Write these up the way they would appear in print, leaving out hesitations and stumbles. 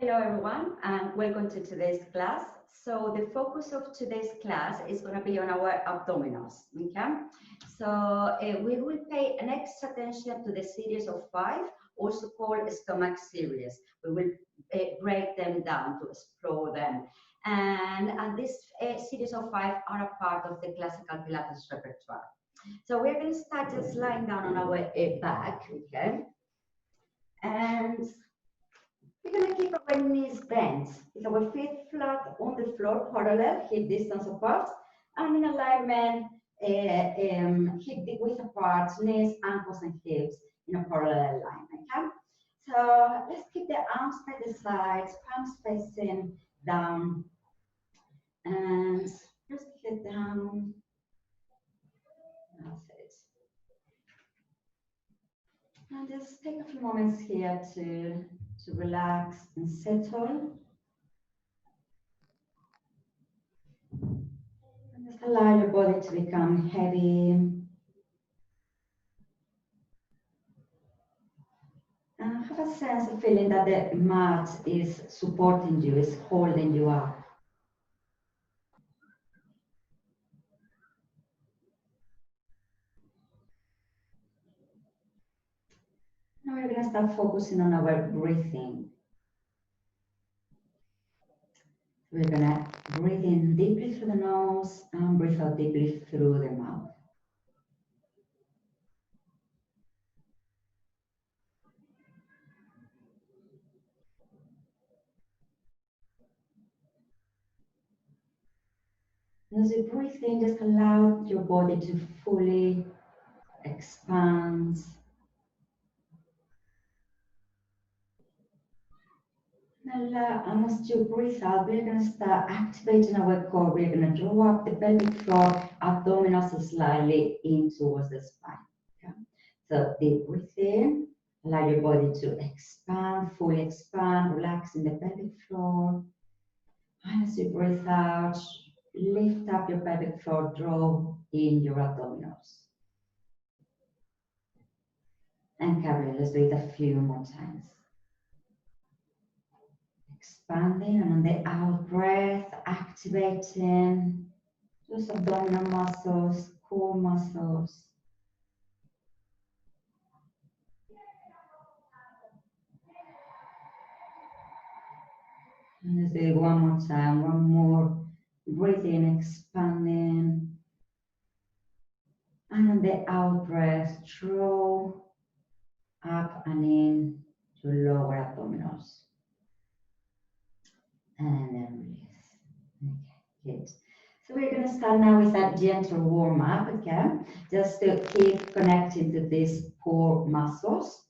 Hello everyone and welcome to today's class. So the focus of today's class is going to be on our abdominals, okay? So we will pay an extra attention to the series of 5, also called stomach series. We will break them down to explore them. And this series of 5 are a part of the classical Pilates repertoire. So we're going to start just lying down on our back, okay? And we're going to keep our knees bent with our feet flat on the floor, parallel, hip distance apart, and in alignment, hip width apart, knees, ankles, and hips in a parallel line. Okay? So let's keep the arms by the sides, palms facing down, and just head down. That's it. And just take a few moments here to relax and settle. And just allow your body to become heavy. And have a sense of feeling that the mat is supporting you, is holding you up. Now we're going to start focusing on our breathing. We're going to breathe in deeply through the nose and breathe out deeply through the mouth. And as you breathe in, just allow your body to fully expand. And as you breathe out, we're going to start activating our core. We're going to draw up the pelvic floor, abdominals slightly in towards the spine. Okay? So deep breathe in, allow your body to expand, fully expand, relax in the pelvic floor. And as you breathe out, lift up your pelvic floor, draw in your abdominals. And carry on. Let's do it a few more times. Expanding, and on the out breath, activating those abdominal muscles, core muscles. And let's do it one more time, one more. Breathing, expanding. And on the out breath, draw up and in to lower abdominals. And then release. Okay, good. So we're going to start now with that gentle warm up, okay? Just to keep connecting to these core muscles.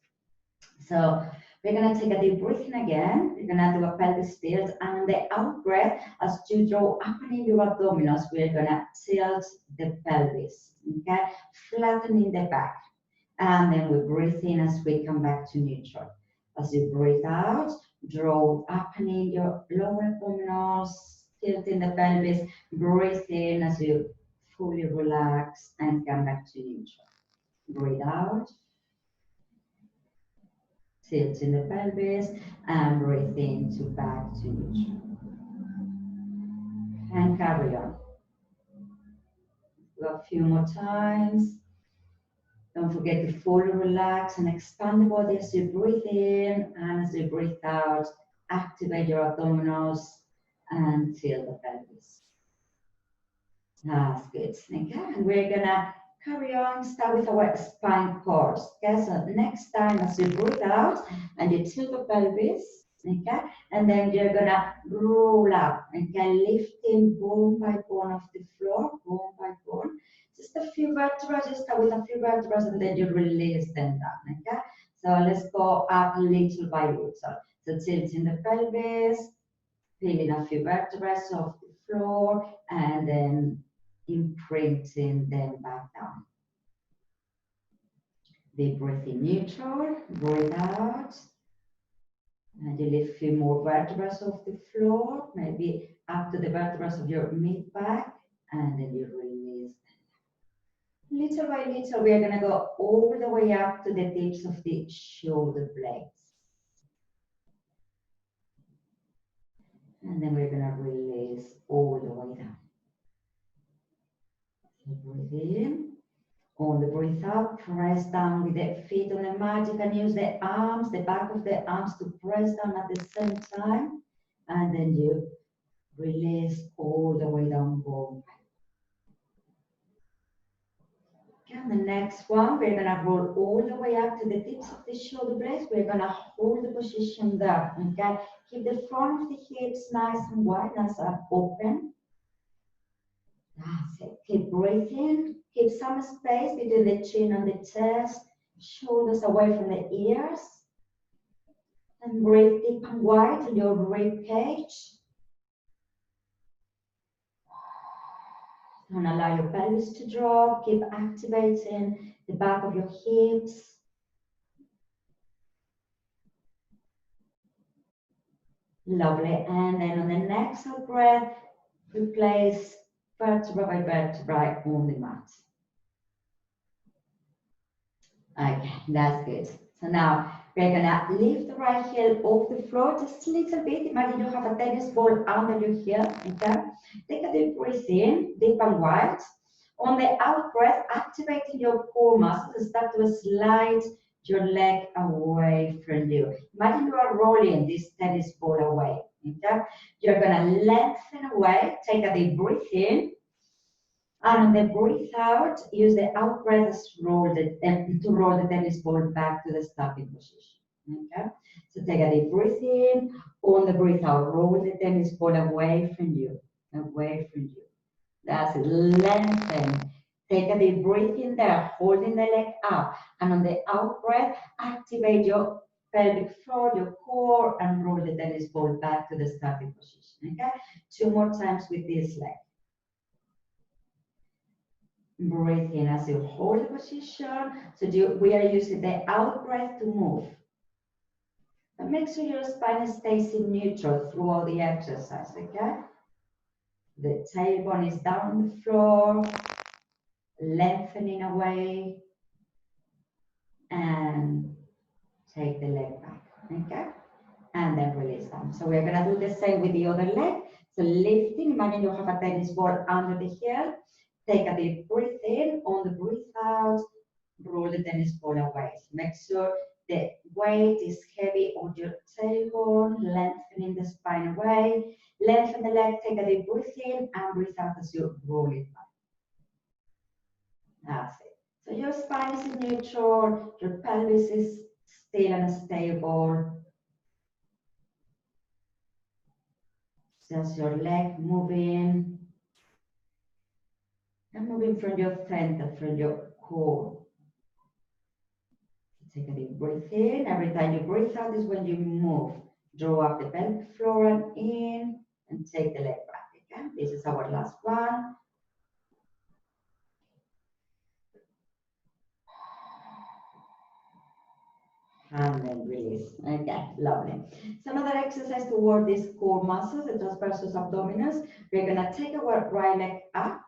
So we're going to take a deep breath in again. We're going to do a pelvis tilt, and on the out breath, as you draw up and in your abdominals, we're going to tilt the pelvis, okay? Flattening the back. And then we breathe in as we come back to neutral. As you breathe out, draw up and in your lower abdominals, tilting the pelvis, breathe in as you fully relax and come back to neutral. Breathe out, tilting the pelvis, and breathe in to back to neutral. And carry on. Do a few more times. Don't forget to fully relax and expand the body as you breathe in, and as you breathe out, activate your abdominals and tilt the pelvis. That's good. Okay, and we're gonna carry on, start with our spine pose. Okay, so next time as you breathe out and you tilt the pelvis, okay, and then you're gonna roll up, okay, lifting bone by bone off the floor, bone by bone. Just a few vertebrae, just start with a few vertebrae and then you release them down, okay? So let's go up little by little. So tilting the pelvis, peeling a few vertebrae off the floor, and then imprinting them back down. Deep breath in neutral, breathe out. And you lift a few more vertebrae off the floor, maybe up to the vertebrae of your mid-back, and then you release. Little by little, we are going to go all the way up to the tips of the shoulder blades. And then we're gonna release all the way down. So breathe in. On the breath out, press down with the feet on the mat. You can use the arms, the back of the arms to press down at the same time. And then you release all the way down both. Okay, and the next one, we're gonna roll all the way up to the tips of the shoulder blades. We're gonna hold the position there, okay? Keep the front of the hips nice and wide, nice and open. That's it. Keep breathing. Keep some space between the chin and the chest. Shoulders away from the ears. And breathe deep and wide in your rib cage. Don't allow your pelvis to drop. Keep activating the back of your hips. Lovely. And then on the next out breath, replace vertebra by vertebra on the mat. Okay, that's good. So now we're gonna lift the right heel off the floor just a little bit. Imagine you have a tennis ball under your heel. Okay, take a deep breath in, deep and wide. On the out breath, activating your core muscles, start to slide your leg away from you. Imagine you are rolling this tennis ball away. Okay, you're gonna lengthen away. Take a deep breath in. And on the breathe out, use the out breath to roll the tennis ball back to the starting position. Okay? So take a deep breath in. On the breathe out, roll the tennis ball away from you. Away from you. That's it. Lengthen. Take a deep breath in there, holding the leg up. And on the out breath, activate your pelvic floor, your core, and roll the tennis ball back to the starting position. Okay? 2 more times with this leg. Breathe in as you hold the position. So we are using the out breath to move. And make sure your spine stays in neutral throughout the exercise, okay? The tailbone is down on the floor, lengthening away, and take the leg back, okay? And then release them. So we're gonna do the same with the other leg. So lifting, imagine you have a tennis ball under the heel. Take a deep breath in. On the breath out, roll the tennis ball away. Make sure the weight is heavy on your tailbone, lengthening the spine away. Lengthen the leg, take a deep breath in and breathe out as you roll it back. That's it. So your spine is in neutral, your pelvis is still and stable. Just your leg moving. And moving from your center, from your core. Take a deep breath in. Every time you breathe out is when you move. Draw up the pelvic floor and in, and take the leg back. Okay? This is our last one. And then release. Okay, lovely. Some other exercise to work these core muscles, the transversus abdominals. We're gonna take our right leg up.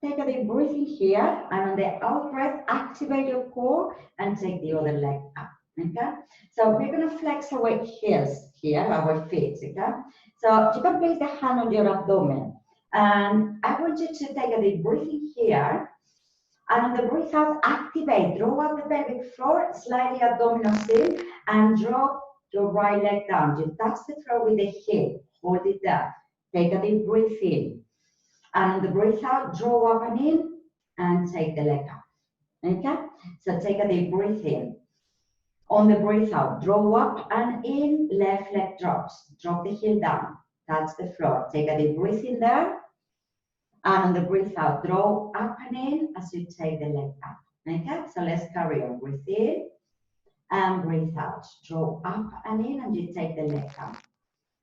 Take a deep breath in here, and on the out breath, activate your core and take the other leg up. Okay? So we're gonna flex our heels here, our feet. Okay? So you can place the hand on your abdomen, and I want you to take a deep breath in here, and on the breath out, activate. Draw up the pelvic floor, slightly abdominal in, and drop your right leg down. You touch the floor with the heel. Hold it there. Take a deep breath in. And on the breath out, draw up and in, and take the leg up. Okay? So take a deep breath in. On the breath out, draw up and in, left leg drops. Drop the heel down, touch the floor. Take a deep breath in there. And on the breath out, draw up and in as you take the leg up. Okay? So let's carry on. Breathe in and breathe out. Draw up and in, and you take the leg up.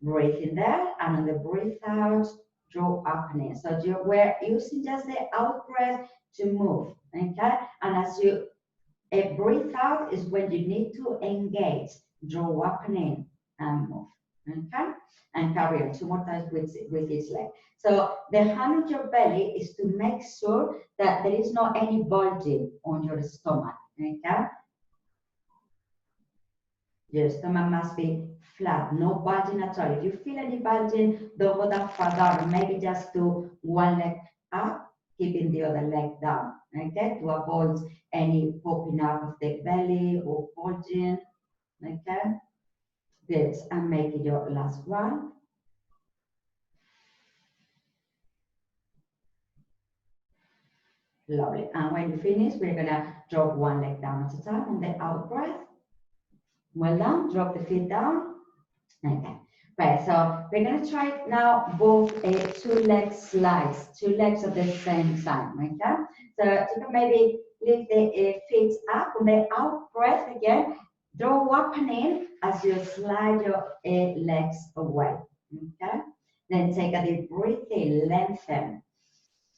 Breathe in there, and on the breath out, draw up and in. So we're using just the out breath to move, okay? And as you breathe out is when you need to engage. Draw up and in and move, okay? And carry on 2 more times with each leg. So the hand on your belly is to make sure that there is not any bulging on your stomach, okay? Your stomach must be flat, no bulging at all. If you feel any bulging, don't go that far down. Maybe just do one leg up, keeping the other leg down, okay? To avoid any popping up of the belly or bulging, okay? Good, and make it your last one. Lovely, and when you finish, we're gonna drop one leg down at a time on the out breath. Well done, drop the feet down. Okay, right, so we're gonna try now both two leg slides, two legs at the same time, okay? So you can maybe lift the feet up on the out breath again, draw up and in as you slide your legs away, okay? Then take a deep breath in, lengthen,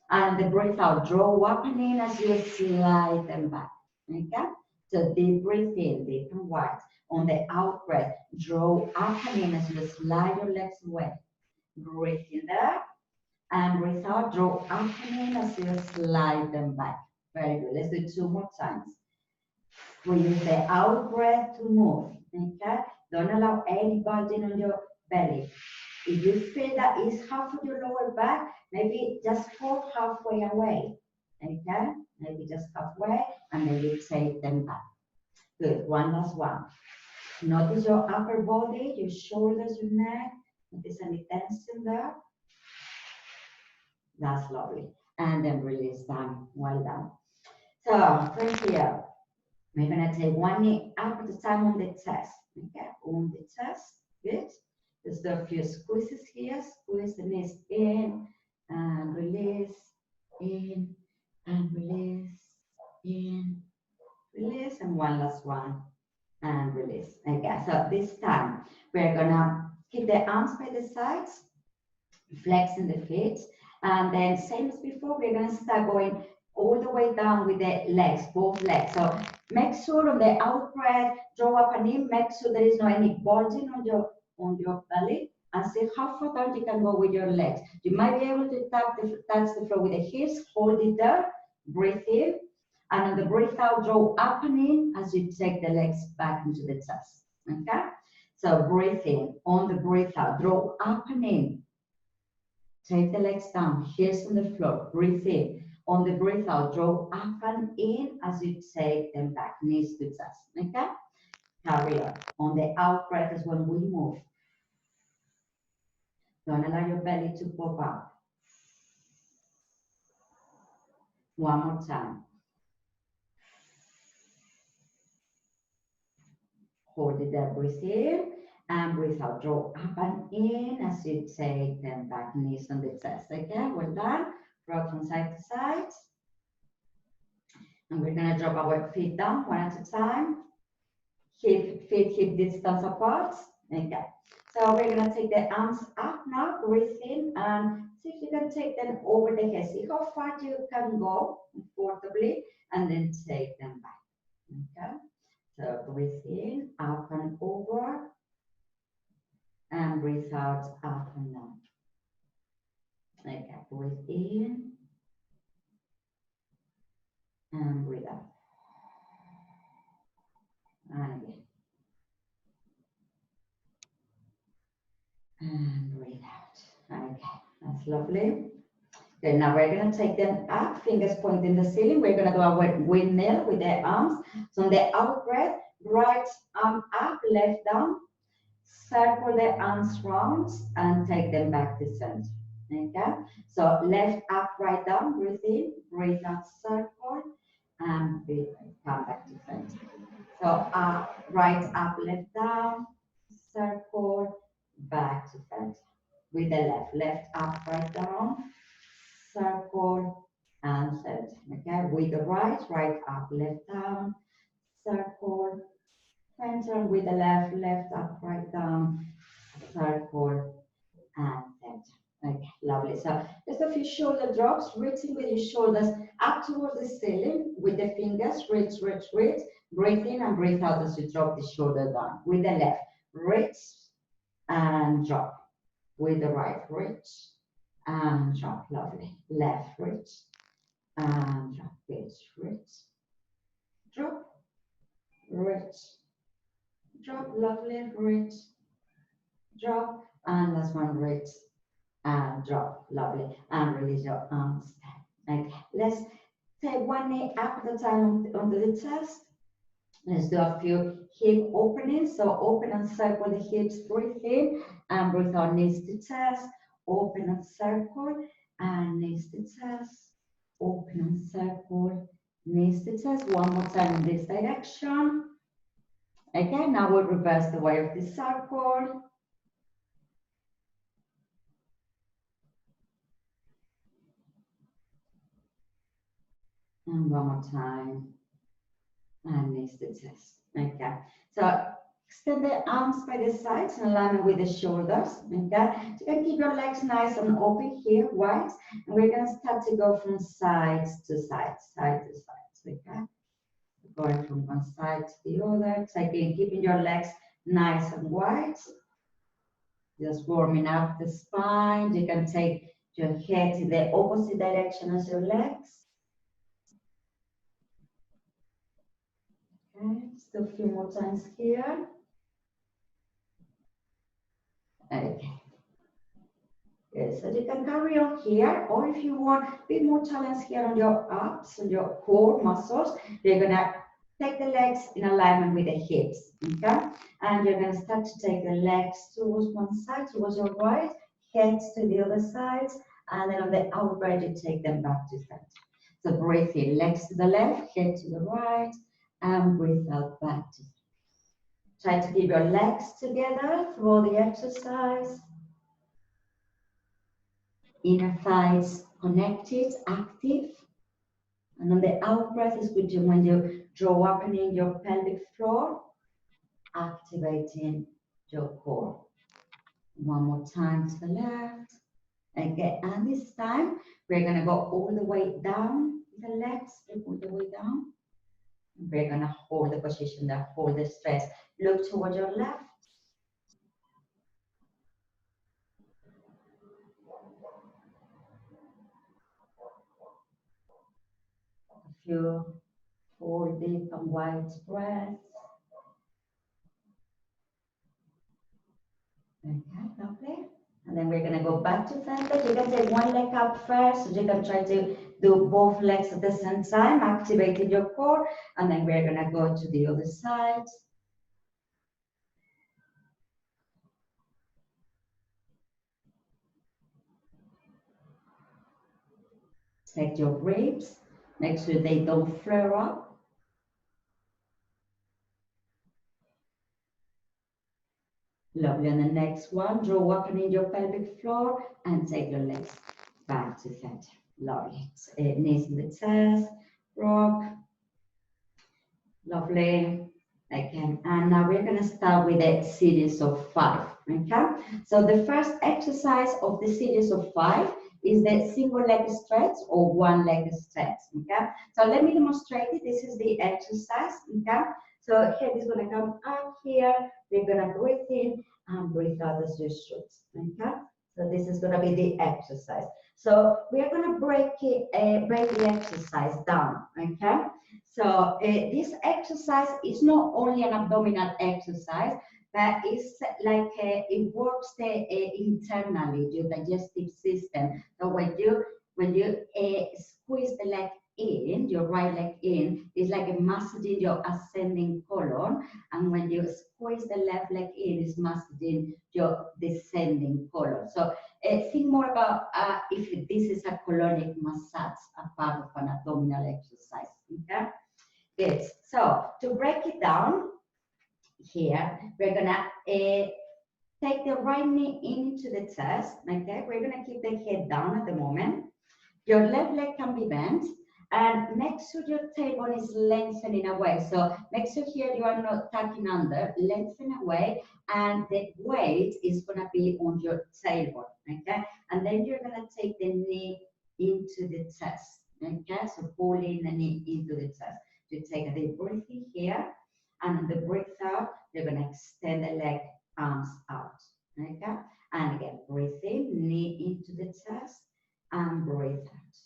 and the breath out, draw up and in as you slide them back, okay? So deep breath in, deep and wide. On the out breath, draw up and in as you slide your legs away. Breathe in there, and breathe out, draw up and in as you slide them back. Very good, let's do two more times. We use the out breath to move, okay? Don't allow any bulging on your belly. If you feel that it's half of your lower back, maybe just hold halfway away, okay? Maybe just halfway, and then you take them back. Good, one last one. Notice your upper body, your shoulders, your neck. Notice any tension there. That's lovely. And then release down, well done. So from here, we're gonna take one knee up at a time on the chest, okay? On the chest, good. Just do a few squeezes here, squeeze the knees in and release, in and release, in, release, and one last one, and release. Okay, so this time we're gonna keep the arms by the sides, flexing the feet, and then same as before, we're gonna start going all the way down with the legs, both legs. So make sure on the out breath, draw up and in, make sure there is no any bulging on your belly, and see how far down you can go with your legs. You might be able to touch the floor with the hips, hold it there, breathe in, and on the breath out, draw up and in as you take the legs back into the chest, okay? So breathe in, on the breath out, draw up and in, take the legs down, heels on the floor, breathe in. On the breath out, draw up and in as you take them back, knees to chest, okay? Carry on. On the out breath is when we move. Don't allow your belly to pop up. One more time. Hold it there, breathe in, and breathe out. Draw up and in as you take them back, knees on the chest, okay? Well done. Rock from side to side. And we're gonna drop our feet down one at a time. Feet hip distance apart. Okay. So we're gonna take the arms up now, breathe in, and see if you can take them over the head. See how far you can go comfortably, and then take them back. Okay. So breathe in, up and over, and breathe out, up and down. Okay. Breathe in, and breathe out. And again. And breathe out. Okay, that's lovely. Okay, now we're going to take them up, fingers pointing the ceiling. We're going to do our windmill with the arms. So on the out breath, right arm up, left down. Circle the arms round and take them back to center. Okay, so left up, right down, breathe in, breathe out, circle, and breathe, come back to center. So right up, left down, circle, back to center. With the left up, right down, circle, and center. Okay, with the right up, left down, circle, center. With the left up, right down, circle, and center. Okay, lovely. So just a few shoulder drops, reaching with your shoulders up towards the ceiling with the fingers, reach. Breathe in and breathe out as you drop the shoulder down. With the left, reach and drop. With the right, reach and drop. Lovely. Left, reach and drop. Reach, drop, reach, drop, lovely, reach, drop, and last one, reach, and drop, lovely, and release your arms. Okay, let's take one knee up at a time onto the chest. Let's do a few hip openings. So open and circle the hips, breathe in and breathe out, knees to chest, open and circle, and knees to chest, open and circle, knees to chest. One more time in this direction. Okay, now we'll reverse the way of the circle. And one more time. And knees to chest. Okay, so extend the arms by the sides in alignment with the shoulders. Okay, so you can keep your legs nice and open here, wide. And we're going to start to go from sides to sides, side to side. Okay, going from one side to the other. So again, keeping your legs nice and wide. Just warming up the spine. You can take your head in the opposite direction as your legs. Okay, still a few more times here. Okay. Good. So you can carry on here, or if you want a bit more challenge here on your abs and your core muscles, you're gonna take the legs in alignment with the hips, okay? And you're gonna start to take the legs towards one side, towards your right, heads to the other side, and then on the outright, you take them back to front. So breathe in, legs to the left, head to the right, and breathe out back to front. Try to keep your legs together through the exercise. Inner thighs connected, active. And on the out breath is good when you draw opening your pelvic floor, activating your core. One more time to the left. Okay, and this time we're going to go all the way down the legs, all the way down. We're going to hold the position there, hold the stress. Look toward your left. A few full, deep and wide breaths. Okay, lovely. And then we're going to go back to center. You can take one leg up first. So you can try to do both legs at the same time, activating your core. And then we're going to go to the other side. Take your ribs. Make sure they don't flare up. Lovely. And the next one, draw opening your pelvic floor and take your legs back to center. Lovely. Knees in the chest, rock. Lovely. Okay, and now we're going to start with a series of 5. Okay, so the first exercise of the series of 5 is the single leg stretch or one leg stretch. Okay, so let me demonstrate it. This is the exercise. Okay, so head is going to come up here. We're going to breathe in and breathe out as you should. Okay, so this is going to be the exercise. So we are going to break the exercise down. Okay. So this exercise is not only an abdominal exercise, but it's like it works internally, your digestive system. So when you squeeze the leg in, your right leg in, it's like a massaging your ascending colon, and when you squeeze the left leg in, it's massaging your descending colon. So think more about if this is a colonic massage, a part of an abdominal exercise. Okay. Good. So to break it down here, we're gonna take the right knee into the chest. Okay, we're gonna keep the head down at the moment. Your left leg can be bent, and make sure your tailbone is lengthening away. So make sure here you are not tucking under, lengthen away, and the weight is gonna be on your tailbone. Okay, and then you're gonna take the knee into the chest. Okay, so pulling the knee into the chest. You take a deep breath in here, and on the breath out, you're going to extend the leg, arms out. Okay? And again, breathe in, knee into the chest, and breathe out.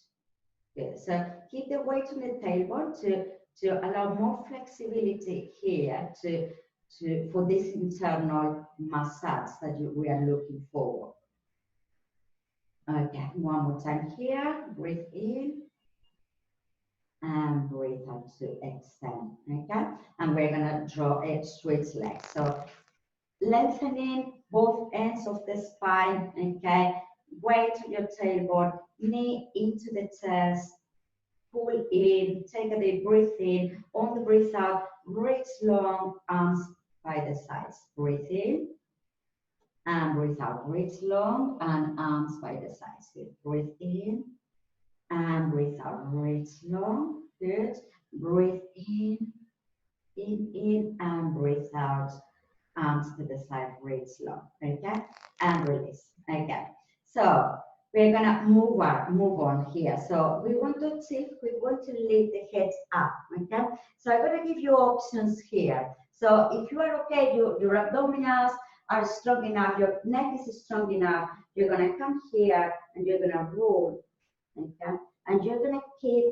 Good. So keep the weight on the tailbone to allow more flexibility here to for this internal massage that we are looking for. Okay, one more time here. Breathe in and breathe out to extend. Okay, and we're gonna draw a switch leg. So lengthening both ends of the spine. Okay, weight on your tailbone, knee into the chest. Pull in, take a deep breath in. On the breath out, reach long, arms by the sides. Breathe in and breathe out. Reach long and arms by the sides. Good. Breathe in and breathe out. Reach long. Good. Breathe in and breathe out. Arms to the side, reach long. Okay, and release. Okay. So we're gonna move on here. So we want to tilt, we want to lift the head up. Okay. So I'm gonna give you options here. So if you are okay, your abdominals are strong enough, your neck is strong enough, you're gonna come here and you're gonna roll. Okay, and you're gonna keep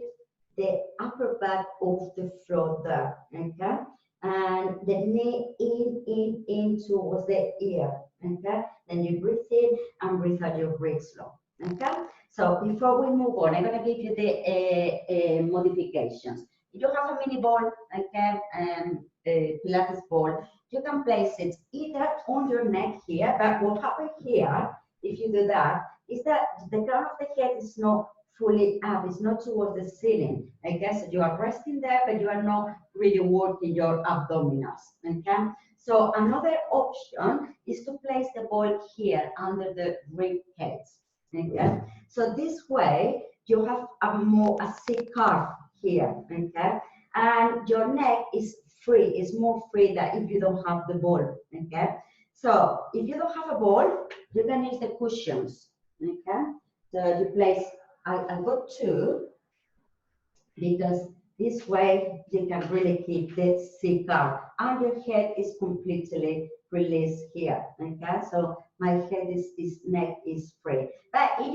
the upper back of the floor there. Okay, and the knee in towards the ear. Okay, then you breathe in and breathe out, your breathe slow. Okay, so before we move on, I'm going to give you the modifications. If you have a mini ball, okay, Pilates ball, you can place it either on your neck here, but what happens here, if you do that, is that the crown of the head is not fully up, it's not towards the ceiling. Okay, so you are resting there, but you are not really working your abdominals. Okay, so another option is to place the ball here under the rib cage. Okay, so this way you have a C curve here. Okay, and your neck is free, is more free than if you don't have the ball. Okay, so if you don't have a ball, you can use the cushions. Okay, so you place. I got two because this way you can really keep the C curve and your head is completely released here. Okay, so my head is neck is free. But if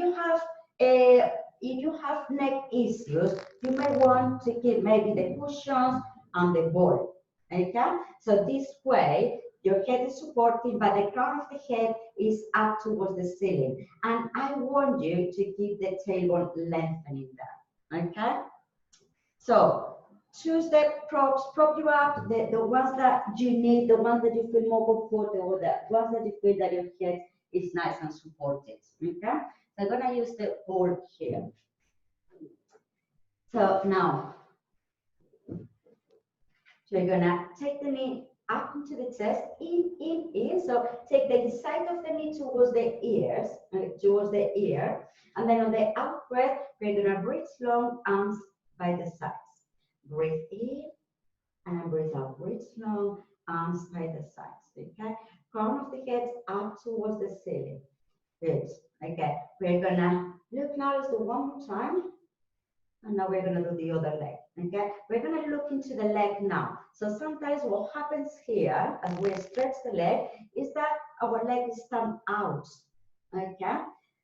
you have neck issues, you may want to keep maybe the cushions and the ball. Okay, so this way your head is supported, but the crown of the head is up towards the ceiling. And I want you to keep the tailbone lengthening there. Okay? So choose the props, prop you up, the ones that you need, the ones that you feel more comfortable, the ones that you feel that your head is nice and supported. Okay? So I'm gonna use the ball here. So now you're gonna take the knee up into the chest, in. So take the side of the knee towards the ears, towards the ear. And then on the out breath, we're gonna breathe long, arms by the sides. Breathe in and breathe out. Breathe long, arms by the sides. Okay? Crown of the head up towards the ceiling. Good. Okay. We're gonna look now, let's do one more time. And now we're going to do the other leg. Okay, we're going to look into the leg now. So sometimes what happens here as we stretch the leg is that our leg is stand out. Okay,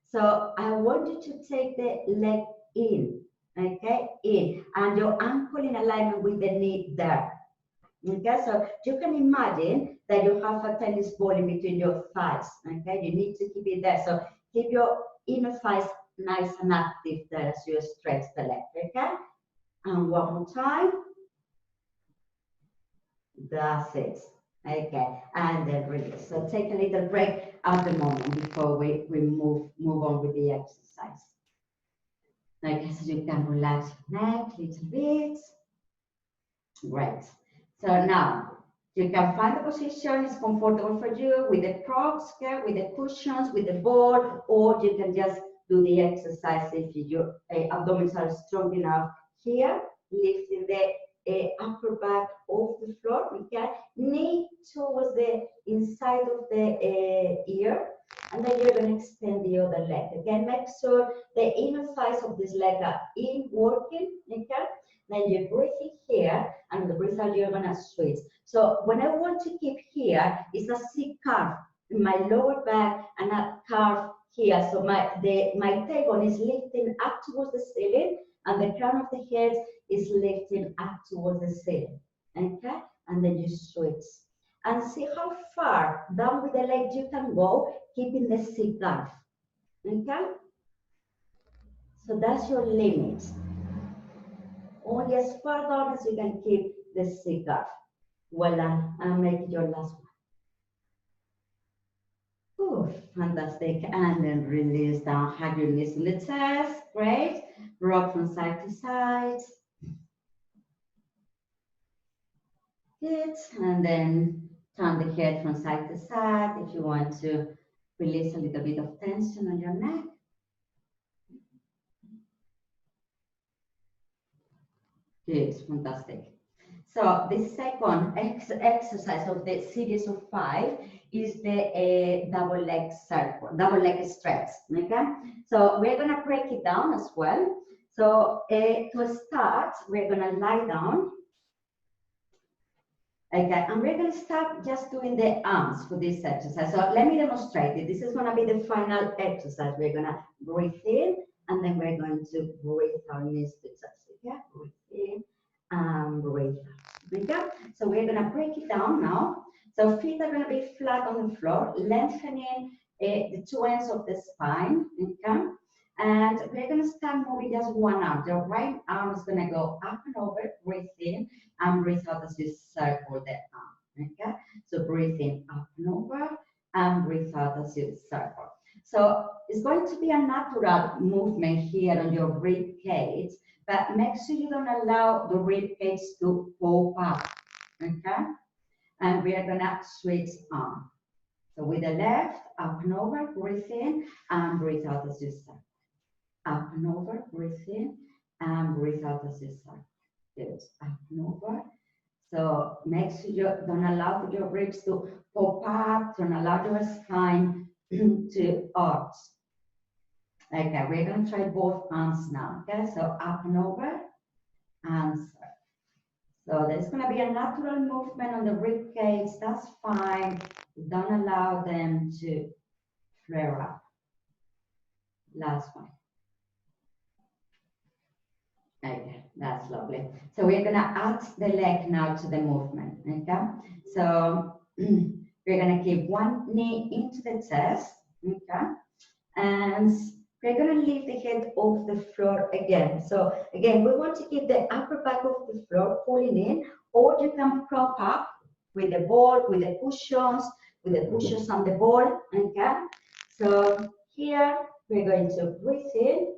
so I want you to take the leg in. Okay, in, and your ankle in alignment with the knee there. Okay, so you can imagine that you have a tennis ball in between your thighs. Okay, you need to keep it there. So keep your inner thighs nice and active there as you stretch the leg. Okay, and one more time. That's it. Okay, and then release. So take a little break at the moment before we move on with the exercise. Okay, so you can relax your neck a little bit. Great. So now you can find the position is comfortable for you with the props, okay, with the cushions, with the ball, or you can just do the exercise if your abdominals are strong enough here, lifting the upper back off the floor. Okay, knee towards the inside of the ear, and then you're going to extend the other leg. Again, make sure the inner thighs of this leg are in working. Okay. Then you breathe in here, and the breathe out, you're gonna switch. So when I want to keep here, is a C curve in my lower back and a curve here. So my tailbone is lifting up towards the ceiling, and the crown of the head is lifting up towards the ceiling. Okay, and then you switch. and see how far down with the leg you can go, keeping the seat guard. Okay? So that's your limit. Only as far down as you can keep the seat guard. Well done, and make it your last one. Ooh, fantastic. And then release down, hug your knees in the chest. Great. Rock from side to side. Good. And then turn the head from side to side if you want to release a little bit of tension on your neck. Good, fantastic. So the second exercise of the series of 5 is the double leg circle, double leg stretch. Okay, so we're gonna break it down as well. So to start, we're gonna lie down. Okay, and we're gonna start just doing the arms for this exercise. So let me demonstrate it. This is gonna be the final exercise. We're gonna breathe in, and then we're going to breathe our knees to chest. Okay, breathe in and breathe out. Okay, so we're gonna break it down now. So feet are gonna be flat on the floor, lengthening the two ends of the spine. Okay, and we're gonna start moving just one arm. The right arm is gonna go up and over, breathe in, and breathe out as you circle the arm. Okay, so breathe in up and over, and breathe out as you circle. So it's going to be a natural movement here on your rib cage, but make sure you don't allow the rib cage to pop up. Okay, and we are gonna switch arm. So with the left, up and over, breathe in, and breathe out as you circle. Up and over, breathe in, and breathe out as you circle. Good, up and over. So make sure you don't allow your ribs to pop up, don't allow your spine to arch. Okay, we're going to try both arms now. Okay, so up and over and circle. So there's going to be a natural movement on the rib cage. That's fine. Don't allow them to flare up. Last one. Okay, that's lovely. So we're gonna add the leg now to the movement, okay? So we're gonna keep one knee into the chest, okay? And we're gonna lift the head off the floor again. So again, we want to keep the upper back of the floor pulling in, or you can prop up with the ball, with the cushions on the ball, okay? So here, we're going to breathe in,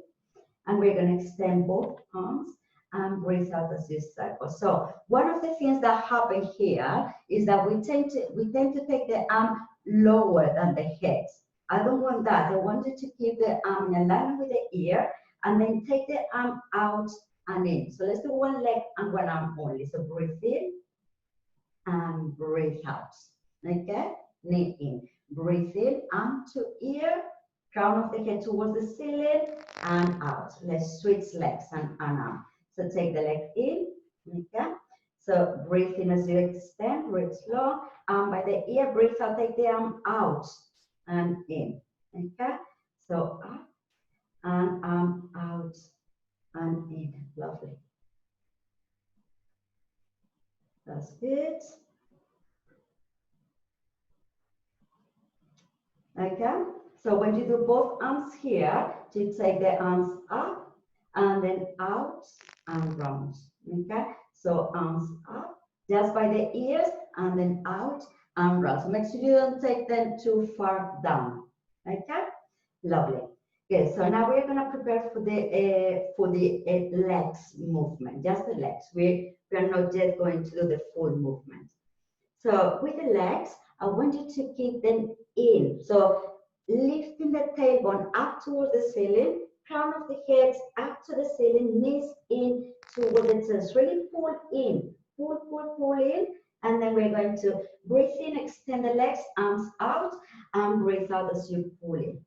and we're going to extend both arms and breathe out as you circle. So one of the things that happen here is that we tend to take the arm lower than the head. I don't want that. I want you to keep the arm in alignment with the ear, and then take the arm out and in. So let's do one leg and one arm only. So breathe in and breathe out. Okay? Knee in. Breathe in, arm to ear, crown of the head towards the ceiling, and out. Let's switch legs and arm. So take the leg in, okay? So breathe in as you extend, breathe slow. Arm by the ear, breathe out, take the arm out and in, okay? So up and arm out and in. Lovely. That's good. Okay? So when you do both arms here, you take the arms up and then out and round. Okay? So arms up, just by the ears, and then out and round. So make sure you don't take them too far down. Okay? Lovely. Okay, so now we're gonna prepare for the legs movement, just the legs. We are not yet going to do the full movement. So with the legs, I want you to keep them in. So lifting the tailbone up towards the ceiling, crown of the head up to the ceiling, knees in towards the chest. Really pull in, pull in, and then we're going to breathe in, extend the legs, arms out, and breathe out as you pull in.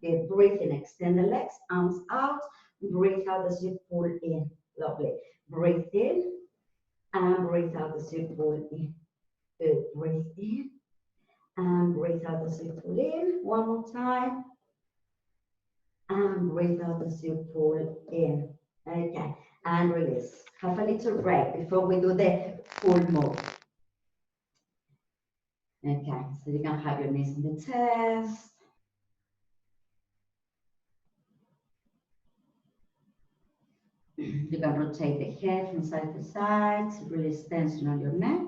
Okay, breathe in, extend the legs, arms out, breathe out as you pull in. Lovely. Breathe in, and breathe out as you pull in. Good. Breathe in and breathe out as you pull in. One more time. And breathe out as you pull in. Okay. And release. Have a little break before we do the full move. Okay, so you can have your knees in the chest. You can rotate the head from side to side to release tension on your neck.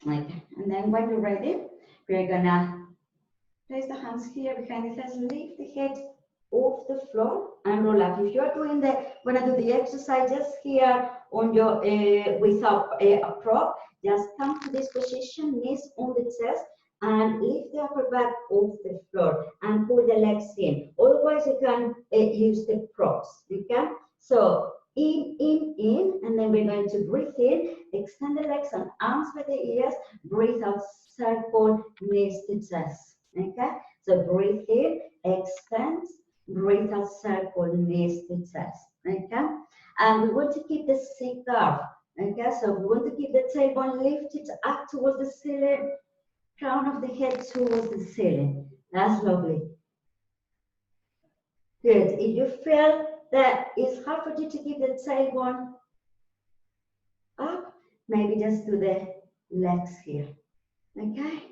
Okay, and then when you're ready, we're gonna place the hands here behind the face, lift the head off the floor and roll up. If you're doing wanna do the exercise just here on your, without a prop, just come to this position, knees on the chest, and lift the upper back off the floor and pull the legs in. Otherwise, you can use the props, okay? So in, and then we're going to breathe in, extend the legs and arms by the ears, breathe out, circle, knees to chest, okay? So breathe in, extend, breathe out, circle, knees to chest, okay? And we want to keep the sit up, okay? So we want to keep the tailbone lifted up towards the ceiling, crown of the head towards the ceiling. That's lovely. Good. If you feel that it's hard for you to keep the tailbone up, maybe just do the legs here. Okay?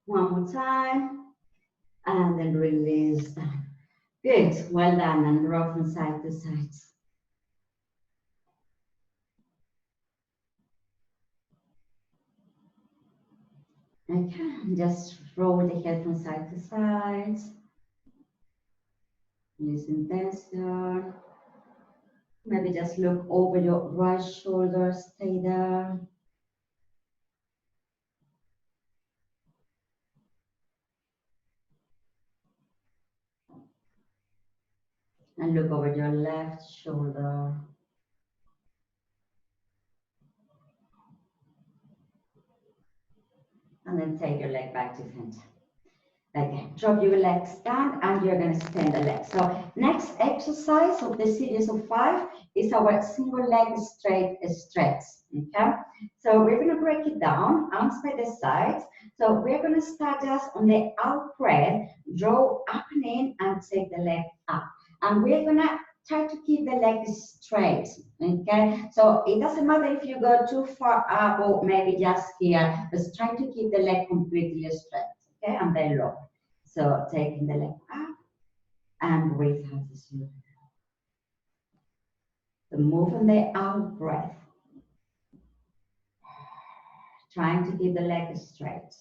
One more time. And then release down. Good. Well done. And rock from side to side. Okay. Just roll the head from side to side. Using tension. Maybe just look over your right shoulder, stay there. And look over your left shoulder. And then take your leg back to center. Okay, drop your legs down and you're going to extend the legs. So next exercise of the series of 5 is our single leg straight stretch. Okay, so we're going to break it down, arms by the sides. So we're going to start just on the out breath, draw up and in and take the leg up. And we're going to try to keep the leg straight, okay? So it doesn't matter if you go too far up or maybe just here, but try to keep the leg completely straight, okay? And then lower. So taking the leg up and breathe out the slow. So move on the out breath. Trying to keep the leg straight.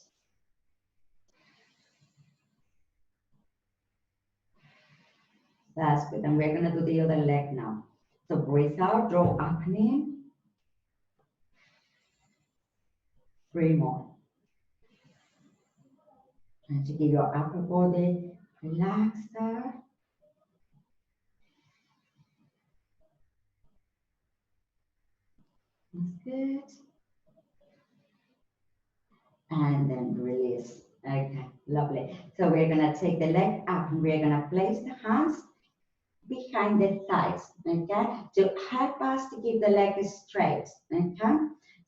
That's good. And we're going to do the other leg now. So breathe out, draw up and in. 3 more. Trying to keep your upper body relaxed there. That's good. And then release. Okay, lovely. So we're going to take the leg up and we're going to place the hands behind the thighs, okay, to help us to keep the leg straight, okay?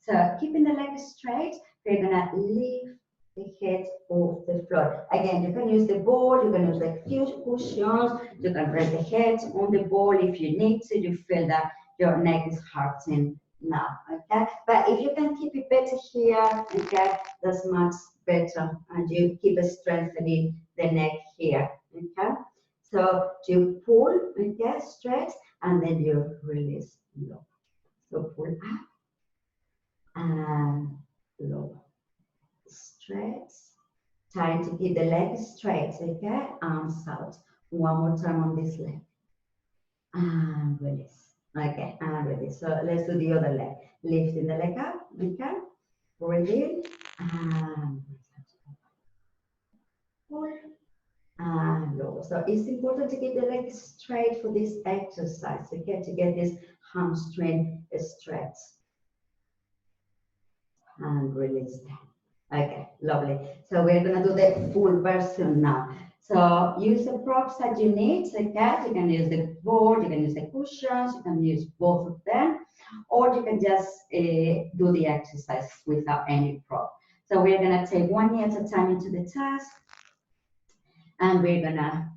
So keeping the leg straight, we're going to lift the head off the floor. Again, you can use the ball, you can use the cushions, you can rest the head on the ball if you need to, you feel that your neck is hurting now, okay? But if you can keep it better here, okay, that's much better, and you keep strengthening the neck here, okay? So you pull, okay, stretch, and then you release low. So pull up and low. Stretch. Trying to keep the leg straight, okay? Arms out. One more time on this leg. And release. Okay, and release. So let's do the other leg. Lifting the leg up, okay? Breathe in and pull. And low. So it's important to keep the legs straight for this exercise, okay, to get this hamstring stretch. And release that. Okay, lovely. So we're going to do the full version now. So use the props that you need, okay? You can use the board, you can use the cushions, you can use both of them, or you can just do the exercise without any prop. So we're going to take 1 knee at a time into the chest. And we're gonna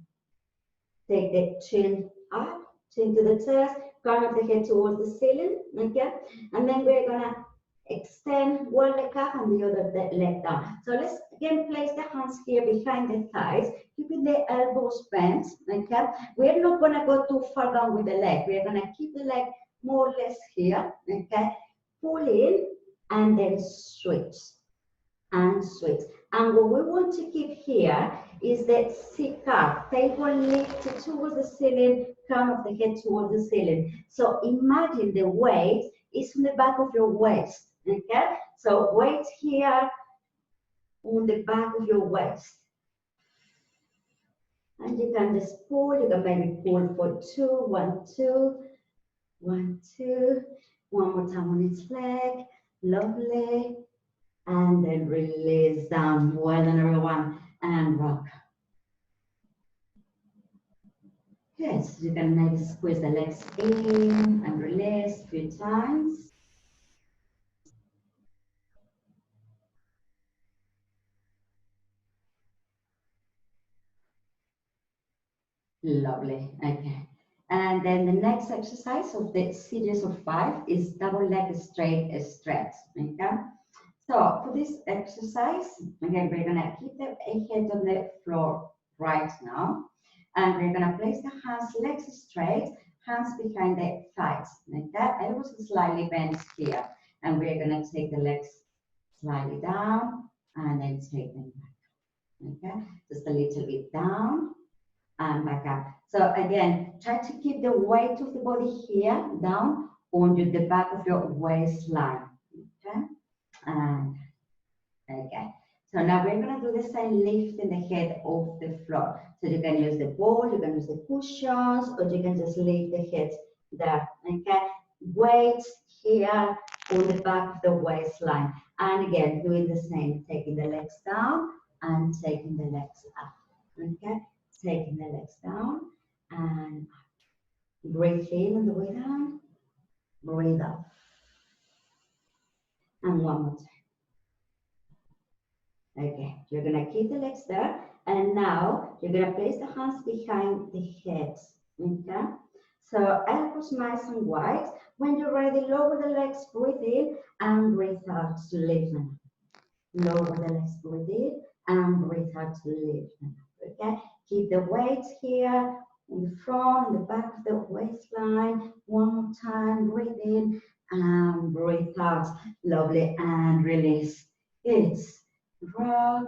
take the chin up, chin to the chest, crown of the head towards the ceiling, okay? And then we're gonna Extend one leg up and the other leg down. So let's again place the hands here behind the thighs, keeping the elbows bent. Okay, we're not gonna go too far down with the leg. We're gonna keep the leg more or less here. Okay, pull in and then switch and switch. And what we want to keep here is the C-curve, tailbone lifted towards the ceiling, crown of the head towards the ceiling. So imagine the weight is on the back of your waist, okay? So weight here on the back of your waist. And you can just pull, you can maybe pull for 2, 1, 2, 1, 2. One more time on each leg, lovely. And then release down. Well done, everyone, and rock. Good. So you can maybe squeeze the legs in and release a few times. Lovely. Okay. And then the next exercise of the series of 5 is double leg straight stretch. Okay. So for this exercise, again, we're gonna keep the head on the floor right now. And we're gonna place the hands, legs straight, hands behind the thighs. Like that, elbows slightly bent here. And we're gonna take the legs slightly down and then take them back. Okay, just a little bit down and back up. So again, try to keep the weight of the body here down on the back of your waistline. Okay, and okay. So now we're going to do the same, lifting the head off the floor. So you can use the ball, you can use the cushions, or you can just leave the head there. Okay. Weight here on the back of the waistline. And again, doing the same, taking the legs down and taking the legs up. Okay. Taking the legs down and breathe in on the way down, breathe out. And one more time. Okay, you're gonna keep the legs there, and now you're gonna place the hands behind the head. Okay, so elbows nice and wide. When you're ready, lower the legs, breathe in and breathe out to lift them. Lower the legs, breathe in and breathe out to lift them. Okay, keep the weight here in the front, in the back of the waistline. One more time, breathe in and breathe out. Lovely, and release. It's rock.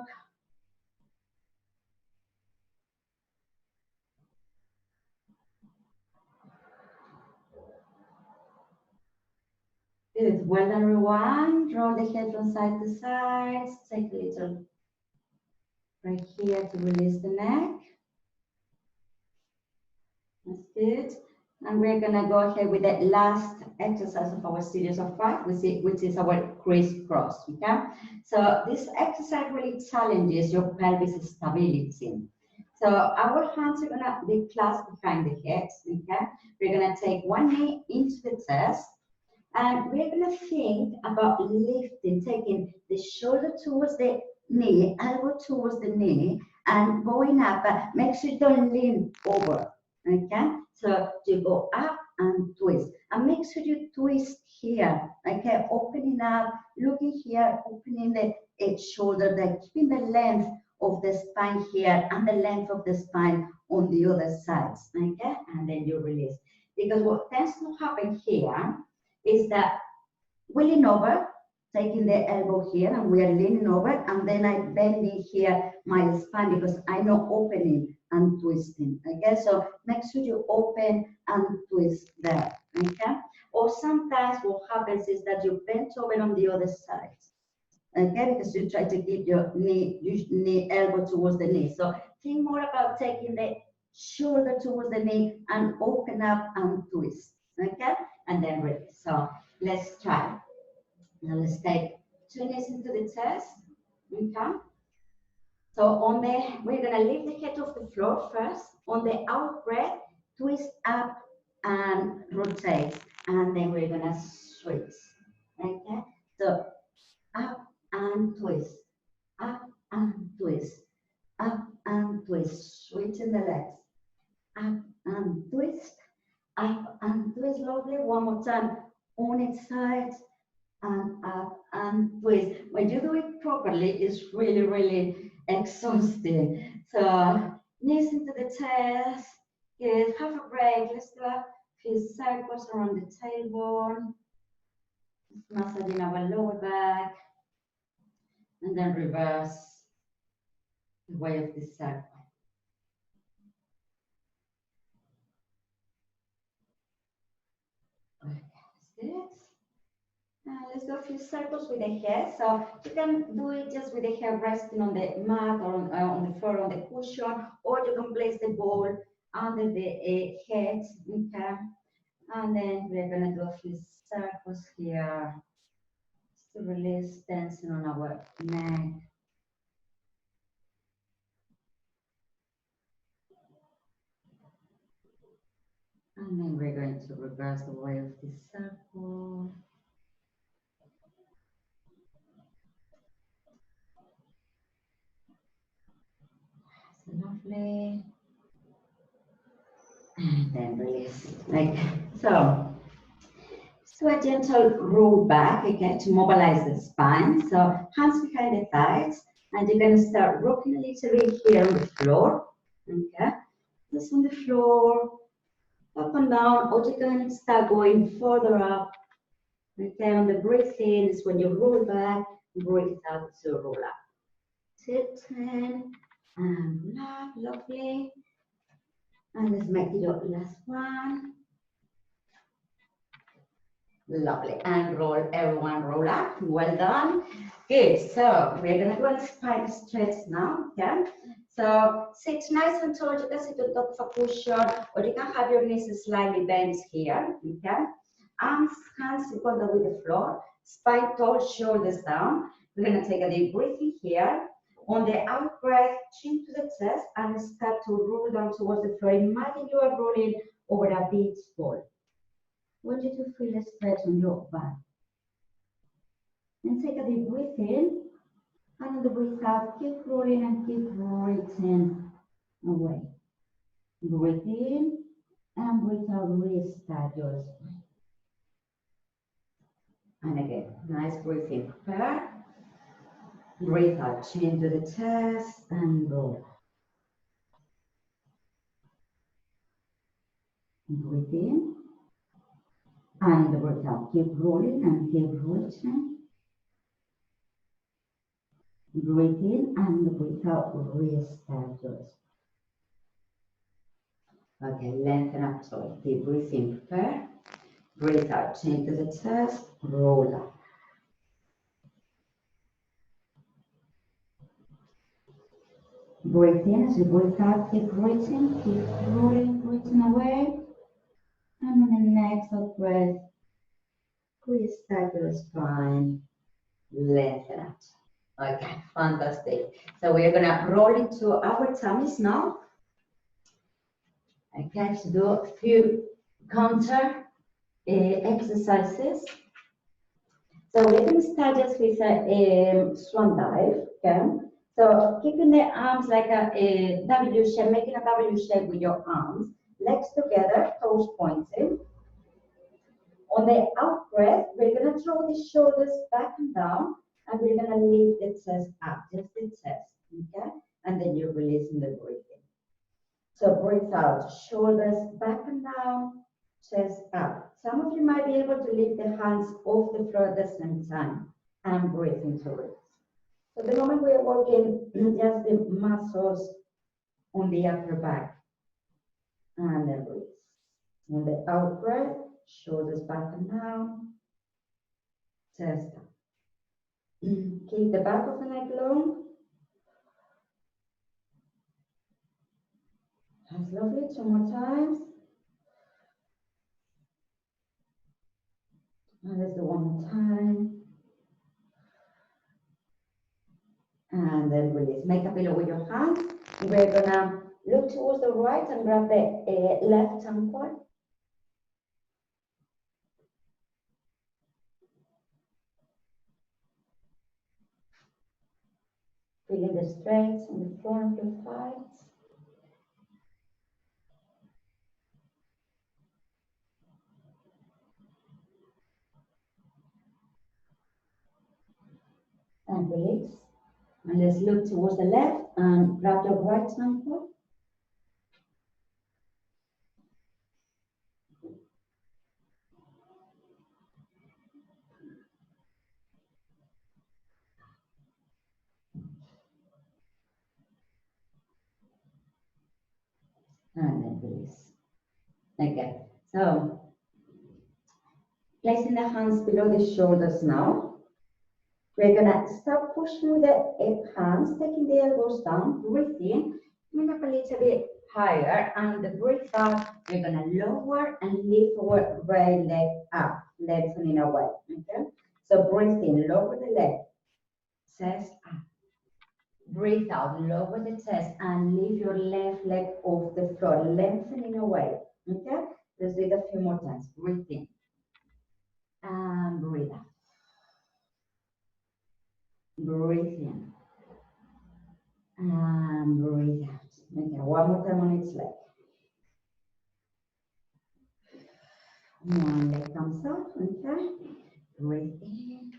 Good. Well done, everyone. Roll the head from side to side. Take a little break here to release the neck. That's good. And we're going to go ahead with the last exercise of our series of 5, which is our crisscross. Okay? So this exercise really challenges your pelvis stability. So our hands are going to be clasped behind the head. Okay? We're going to take one knee into the chest. And we're going to think about lifting, taking the shoulder towards the knee, elbow towards the knee, and going up. But make sure you don't lean over. Okay? So you go up and twist. And make sure you twist here. Okay? Opening up, looking here, opening the shoulder, then keeping the length of the spine here and the length of the spine on the other sides. Okay? And then you release. Because what tends to happen here is that we lean over, taking the elbow here, and we are leaning over, and then I bending here my spine because I know opening and twisting. Okay, so make sure you open and twist there. Okay, or sometimes what happens is that you bend over on the other side. Okay, because you try to keep your knee elbow towards the knee. So think more about taking the shoulder towards the knee and open up and twist. Okay, and then release. So let's try. Now let's take 2 knees into the chest. Okay. So we're gonna lift the head off the floor first. On the out breath, twist up and rotate, and then we're gonna switch. Okay. So up and twist, up and twist, up and twist. Switching the legs. Up and twist, up and twist. Lovely. One more time on its side. and up and twist. When you do it properly, it's really, really exhausting. So knees into the chest. Good. Have a break. Let's do a few circles around the tailbone. Just massaging our lower back. And then reverse the way of the circle. Okay, that's it. Let's do a few circles with the head. So you can do it just with the head resting on the mat or on the floor on the cushion, or you can place the ball under the head. Okay. And then we're gonna do a few circles here just to release tension on our neck. And then we're going to reverse the way of the circle. So lovely. And then release. Like so. So a gentle roll back, okay, to mobilize the spine. So hands behind the thighs, and you're going to start rocking a little bit here on the floor, okay? Just on the floor, up and down, or you're going to start going further up, okay? On the breath in is when you roll back, breathe out to roll up. 10, and roll up, lovely. And let's make it your last one. Lovely. And roll, everyone roll up. Well done. Good. So we're going to go and spine stretch now. Okay. So sit nice and tall. You can sit on top of a cushion, or you can have your knees slightly bent here. Okay. Arms, hands together with the floor. Spine tall, shoulders down. We're going to take a deep breath in here. On the out breath, chin to the chest and start to roll down towards the floor. Imagine you are rolling over a beach ball. What did you feel a stretch on your back? And take a deep breath in, and on the breath out, keep rolling and keep reaching away. Breathe in, and breathe out, restart your spine. And again, nice breath in, prepare. Breathe out, chin to the chest, and roll. Breathe in, and the breath out, keep rolling and keep reaching. Breathe in, and breathe out, restart your spine. Okay, lengthen up tall. Deep breathe in, prepare. Breathe out, chin to the chest, roll up. Breathe in as you breathe out, keep reaching, keep rolling, reaching away. And on the next out breath, restart your spine, lengthen out. Okay, fantastic. So we're gonna roll into our tummies now. Okay, to do a few counter exercises. So we're going to start just with a swan dive, okay? So keeping the arms like a W shape, making a W shape with your arms, legs together, toes pointing. On the out breath, we're going to throw the shoulders back and down, and we're going to lift the chest up, just the chest, okay? And then you're releasing the breathing. So breathe out, shoulders back and down, chest up. Some of you might be able to lift the hands off the floor at the same time and breathe into it. So the moment we are working just the muscles on the upper back and then breathe. On the out breath, shoulders back and down, chest up. Keep the back of the neck long. That's lovely. 2 more times. And let's do 1 more time. And then release. Make a pillow with your hands. We're gonna look towards the right and grab the left ankle. Feeling the strength on the front of your thighs. and release. And let's look towards the left and grab your right ankle. And then release. Okay, so placing the hands below the shoulders now. We're gonna start pushing with the hands, taking the elbows down, breathe in, coming up a little bit higher, and the breath out, we're gonna lower and lift our right leg up, lengthening away, okay? So breathe in, lower the leg, chest up. Breathe out, lower the chest, and lift your left leg off the floor, lengthening away, okay? Let's do it a few more times. Breathe in, and breathe out. Breathe in. And breathe out. Okay, one more time on each leg. One leg comes up, okay? Breathe in.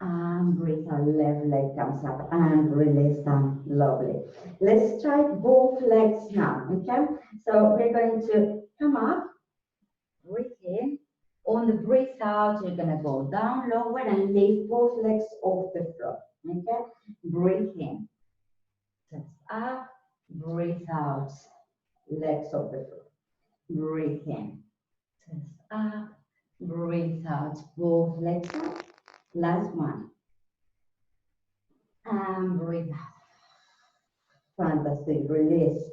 And breathe out. Left leg comes up and release down. Lovely. Let's try both legs now, okay? So we're going to come up, breathe in. On the breath out, you're going to go down lower and lift both legs off the floor, okay? Breathe in. Chest up, breathe out, legs off the floor. Breathe in, chest up, breathe out, both legs up. Last one. And breathe out. Fantastic, release.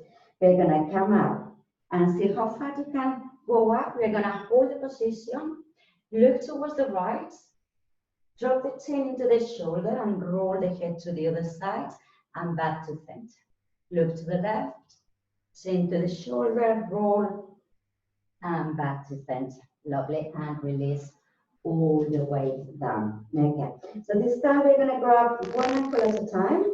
We're gonna come up and see how far you can go up. We're gonna hold the position, look towards the right, drop the chin into the shoulder and roll the head to the other side and back to center. Look to the left, chin to the shoulder, roll, and back to center. Lovely, and release all the way down. Okay, so this time we're gonna grab one ankle at a time.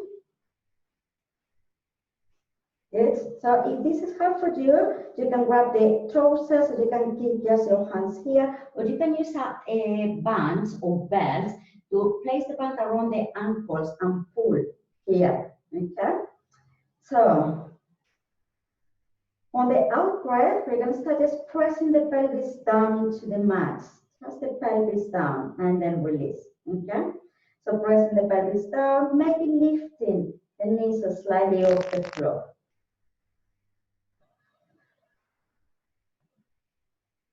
Good, so if this is hard for you, you can grab the trousers, or you can keep just your hands here, or you can use a band or belt to place the band around the ankles and pull here, okay? So, on the out breath, we're going to start just pressing the pelvis down into the mat. Press the pelvis down and then release, okay? So pressing the pelvis down, maybe lifting the knees slightly off the floor.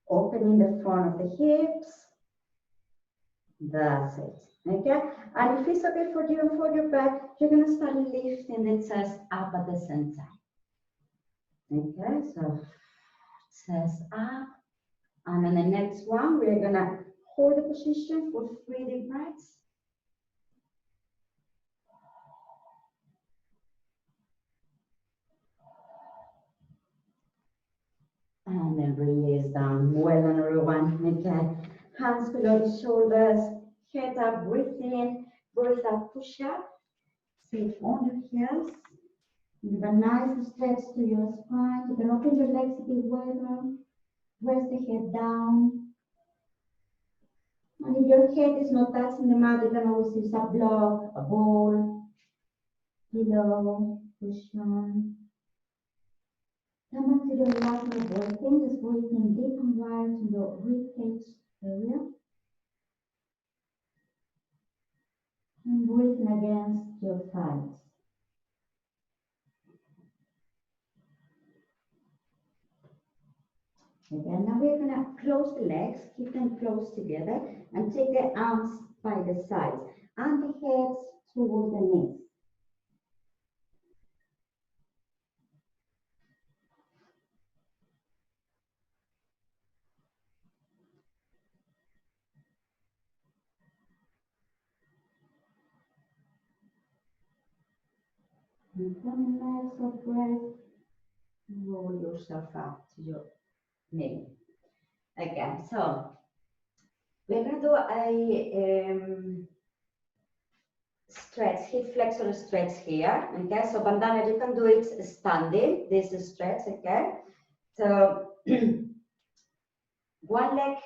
Opening the front of the hips. That's it, okay? And if it's okay for you and for your back, you're going to start lifting the chest up at the center. Okay, so chest up. And on the next one, we're gonna hold the position for 3 deep breaths. And then release down. Well done, everyone. Okay, hands below the shoulders, head up, breathe in, breathe out, push up. Sit on your heels. Give a nice stretch to your spine. You can open your legs a bit wider. Press the head down. And if your head is not touching the mat, you can always use a block, a ball, pillow, cushion. Come back to your last breathing. Just breathing deep and wide to your ribcage area. And breathing against your thighs. Again, now we're going to close the legs, keep them close together, and take the arms by the sides and the heads towards the knees. And from the legs of breath, roll yourself up to your knee. Again, so we're going to do a stretch, hip flexor stretch here, okay? So bandana, you can do it standing, this is stretch, okay? So one leg,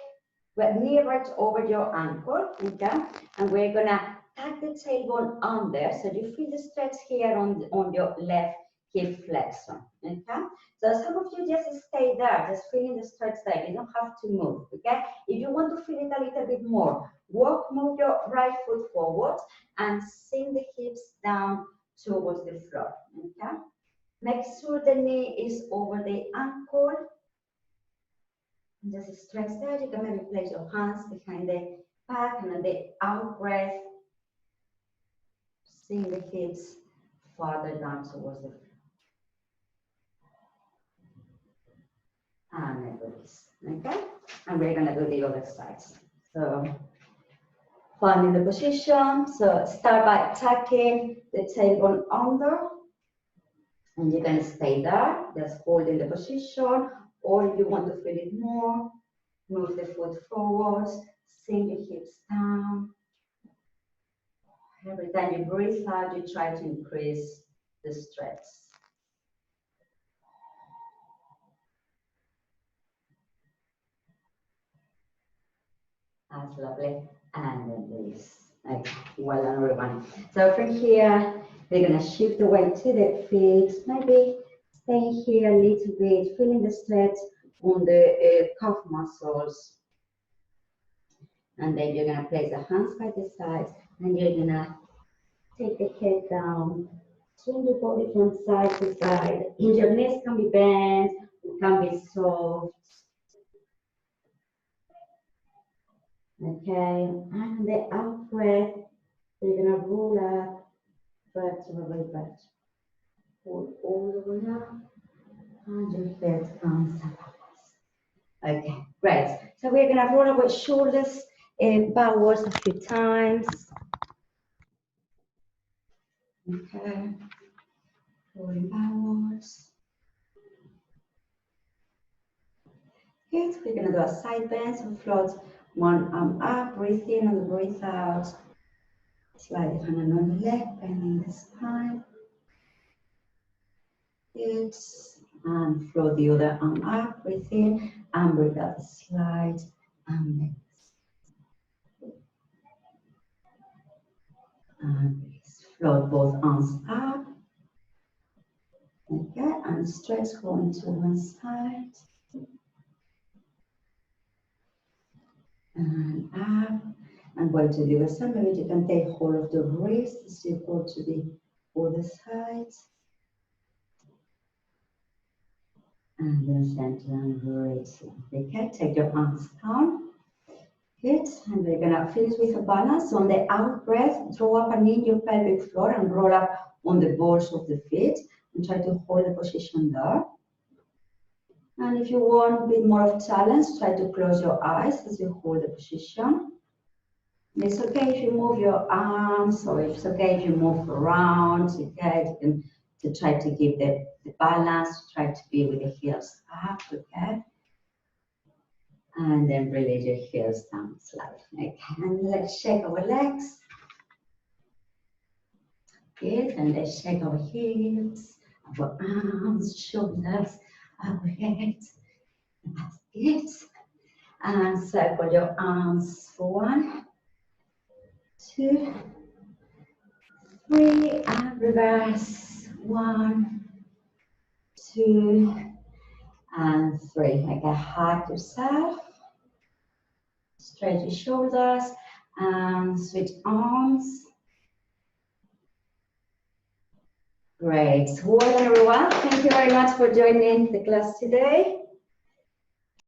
knee right over your ankle, okay? And we're gonna tuck the tailbone under, so you feel the stretch here on your left hip flexor, okay? So some of you just stay there, just feeling the stretch there. You don't have to move, okay? If you want to feel it a little bit more, move your right foot forward and sink the hips down towards the floor, okay? Make sure the knee is over the ankle. Just stretch there. You can maybe place your hands behind the back, and on the out breath, sink the hips farther down towards the floor. And then release, okay? And we're gonna do the other side. So finding the position. So start by tucking the tailbone under, and you can stay there, just holding the position, or if you want to feel it more, move the foot forwards, sink your hips down. Every time you breathe out, you try to increase the stretch. That's lovely. And then release. Okay, well done, everyone. So from here, we're gonna shift the weight to the feet, maybe staying here a little bit, feeling the stretch on the calf muscles. And then you're gonna place the hands by the sides, and you're gonna take the head down, swing your body from side to side. Your knees can be bent, it can be soft. Okay, and the out breath, you're gonna roll up, vertebra by vertebra. Pull all the way up, and your head comes up. Okay, great. So we're gonna roll our shoulders backwards a few times. Okay, rolling backwards. Good. We're gonna do a side bend, so float one arm up, breathe in and breathe out. Slide the hand on the leg, bending the spine. Good. And float the other arm up, breathe in and breathe out. Slide and bend. And float both arms up. Okay, and stretch going to one side. And up. And go to the other side. Maybe you can take hold of the wrist as you go to the other side. And then center and raise. Okay, take your arms down. Good. And we're gonna finish with a balance. On the out breath, draw up a knee in your pelvic floor and roll up on the balls of the feet. And try to hold the position there. And if you want a bit more of challenge, try to close your eyes as you hold the position. It's okay if you move your arms, or it's okay if you move around, okay? You can to try to give the balance, try to be with the heels up, okay? And then release your heels down slightly, okay? And let's shake our legs. Good, and let's shake our hips, our arms, shoulders, our head. That's it. And circle your arms for 1, 2, 3, and reverse. 1, 2, and 3. Okay, hug yourself. Stretch your shoulders and switch arms. Great. Well done, everyone. Thank you very much for joining the class today.